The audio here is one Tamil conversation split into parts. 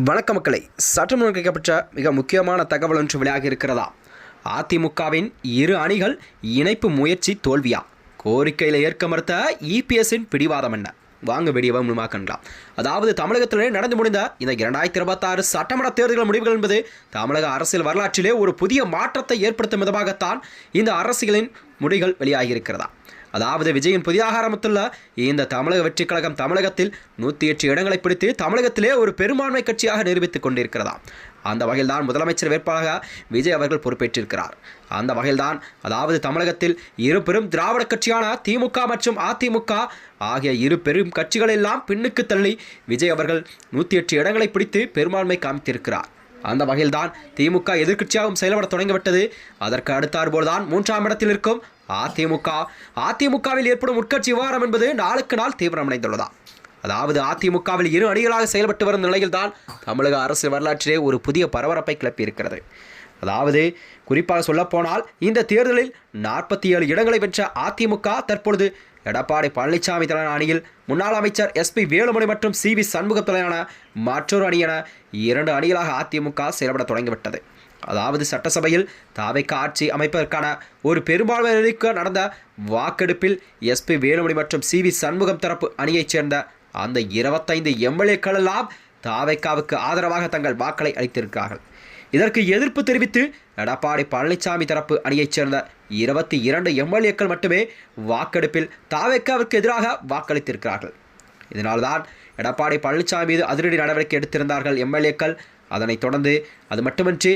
வணக்க மக்களை, சட்டமன்றம் கேட்கப்பட்ட மிக முக்கியமான தகவல் ஒன்று வெளியாகி இருக்கிறதா? அதிமுகவின் இரு அணிகள் இணைப்பு முயற்சி தோல்வியா? கோரிக்கையில் ஏற்க மறுத்த இபிஎஸ்ஸின் பிடிவாதம் என்ன? வாங்க வீடியோவை முழுமாக்கலாம். அதாவது தமிழகத்திலே நடந்து முடிந்த இந்த 2026 சட்டமன்ற தேர்தல் முடிவுகள் என்பது தமிழக அரசியல் வரலாற்றிலே ஒரு புதிய மாற்றத்தை ஏற்படுத்தும் விதமாகத்தான் இந்த அரசியலின் முடிவுகள் வெளியாகியிருக்கிறதா? அதாவது விஜயின் புதிதாக ஆரம்பித்துள்ள இந்த தமிழக வெற்றி கழகம் தமிழகத்தில் 108 இடங்களை பிடித்து தமிழகத்திலே ஒரு பெரும்பான்மை கட்சியாக நிரூபித்துக் கொண்டிருக்கிறதா? அந்த வகையில்தான் முதலமைச்சர் வேட்பாளராக விஜய் அவர்கள் பொறுப்பேற்றிருக்கிறார். அந்த வகையில்தான் அதாவது தமிழகத்தில் இரு பெரும் திராவிட கட்சியான திமுக மற்றும் அதிமுக ஆகிய இரு பெரும் கட்சிகள் எல்லாம் பின்னுக்கு தள்ளி விஜய் அவர்கள் 108 இடங்களை பிடித்து பெரும்பான்மை காமித்திருக்கிறார். அந்த வகையில்தான் திமுக எதிர்க்கட்சியாகவும் செயல்பட தொடங்கிவிட்டது. அதற்கு அடுத்தாற்போல்தான் 3ஆம் இடத்தில் இருக்கும் அதிமுகவில் ஏற்படும் உட்கட்சி விவகாரம் என்பது நாளுக்கு நாள் தீவிரமடைந்துள்ளதா? அதாவது அதிமுகவில் இரு அணிகளாக செயல்பட்டு வரும் நிலையில்தான் தமிழக அரசியல் வரலாற்றிலே ஒரு புதிய பரபரப்பை கிளப்பியிருக்கிறது. அதாவது குறிப்பாக சொல்லப்போனால் இந்த தேர்தலில் 47 இடங்களை வென்ற அதிமுக தற்பொழுது எடப்பாடி பழனிசாமி தலைமையிலான அணியில் முன்னாள் அமைச்சர் எஸ்பி வேலுமணி மற்றும் சிவி சண்முகம் தலைமையிலான மற்றொரு அணி என 2 அணிகளாக அதிமுக செயல்பட தொடங்கிவிட்டது. அதாவது சட்டசபையில் தாவேக்கா ஆட்சி அமைப்பதற்கான ஒரு பெரும்பான்மைக்கு நடந்த வாக்கெடுப்பில் எஸ்பி வேலுமணி மற்றும் சிவி சண்முகம் தரப்பு அணியைச் சேர்ந்த அந்த 25 எம்எல்ஏக்கள் எல்லாம் தாவேக்காவுக்கு ஆதரவாக தங்கள் வாக்களை அளித்திருக்கிறார்கள். இதற்கு எதிர்ப்பு தெரிவித்து எடப்பாடி பழனிசாமி தரப்பு அணியைச் சேர்ந்த 22 எம்எல்ஏக்கள் மட்டுமே வாக்கெடுப்பில் தாவேக்காவுக்கு எதிராக வாக்களித்திருக்கிறார்கள். இதனால்தான் எடப்பாடி பழனிசாமி மீது அதிரடி நடவடிக்கை எடுத்திருந்தார்கள் எம்எல்ஏக்கள். அதனைத் தொடர்ந்து அது மட்டுமின்றி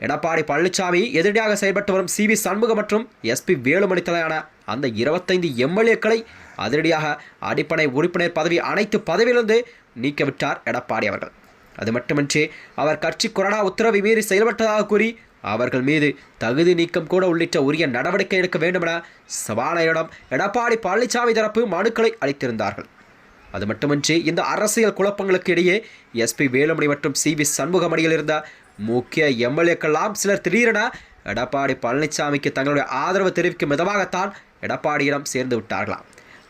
எடப்பாடி பழனிசாமி எதிரடியாக செயல்பட்டு வரும் சிவி சண்முகம் மற்றும் எஸ்பி வேலுமணி தலைமையிலான அந்த 25 எம்எல்ஏக்களை அதிரடியாக அடிப்படை உறுப்பினர் பதவி அனைத்து பதவியிலிருந்து நீக்கிவிட்டார் எடப்பாடி அவர்கள். அது மட்டுமின்றி அவர் கட்சி கொரோனா உத்தரவை மீறி செயல்பட்டதாக கூறி அவர்கள் மீது தகுதி நீக்கம் கூட உள்ளிட்ட உரிய நடவடிக்கை எடுக்க வேண்டும் என சபாநாயகரிடம் எடப்பாடி பழனிசாமி தரப்பு மனுக்களை அளித்திருந்தார்கள். அது மட்டுமின்றி இந்த அரசியல் குழப்பங்களுக்கு இடையே எஸ்பி வேலுமணி மற்றும் சிவி சண்முகம் அணியில் இருந்த முக்கிய எம்எல்ஏக்கெல்லாம் சிலர் திடீரென எடப்பாடி பழனிசாமிக்கு தங்களுடைய ஆதரவு தெரிவிக்கும் விதமாகத்தான் எடப்பாடியிடம் சேர்ந்து விட்டார்களாம்.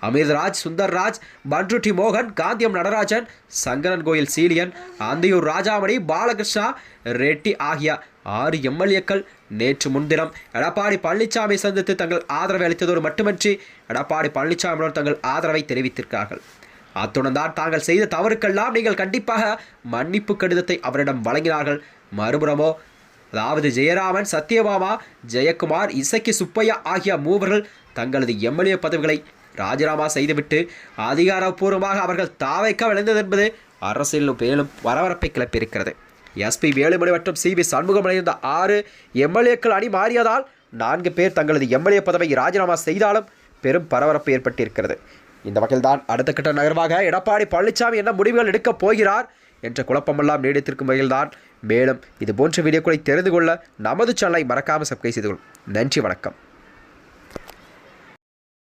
அமிர்தராஜ், சுந்தர்ராஜ், பன்ருட்டி மோகன், காந்தியம் நடராஜன், சங்கரன் கோயில் சீலியன், அந்தியூர் ராஜாமணி, பாலகிருஷ்ணா ரெட்டி ஆகிய 6 எம்எல்ஏக்கள் நேற்று முன்தினம் எடப்பாடி பழனிசாமி சந்தித்து தங்கள் ஆதரவை அளித்ததோடு மட்டுமின்றி எடப்பாடி பழனிசாமியுடன் தங்கள் ஆதரவை தெரிவித்திருக்கிறார்கள். அத்துடன் தான் தாங்கள் செய்த தவறுக்கெல்லாம் நீங்கள் கண்டிப்பாக மன்னிப்பு கடிதத்தை அவரிடம் வழங்கினார்கள். மறுபுறமோ அதாவது ஜெயராமன், சத்யபாமா, ஜெயக்குமார், இசக்கி சுப்பையா ஆகிய மூவர்கள் தங்களது எம்எல்ஏ பதவிகளை ராஜினாமா செய்துவிட்டு அதிகாரப்பூர்வமாக அவர்கள் தாவைக்க விளைந்தது என்பது அரசியல் மேலும் பரபரப்பை கிளப்பியிருக்கிறது. எஸ்பி வேலுமணி மற்றும் சிவி சண்முகம் அடைந்த 6 எம்எல்ஏக்கள் அணி மாறியதால் 4 பேர் தங்களது எம்எல்ஏ பதவியை ராஜினாமா செய்தாலும் பெரும் பரபரப்பு ஏற்பட்டிருக்கிறது. இந்த வகையில்தான் அடுத்த கட்ட நகர்வாக எடப்பாடி பழனிசாமி என்ன முடிவுகள் எடுக்கப் போகிறார் என்ற குழப்பமெல்லாம் நீடித்திருக்கும் வகையில்தான். மேலும் இது போன்ற வீடியோக்களை தெரிந்து கொள்ள நமது சேனலை மறக்காமல் சப்ஸ்கிரைப் செய்து கொள்ளும். நன்றி, வணக்கம்.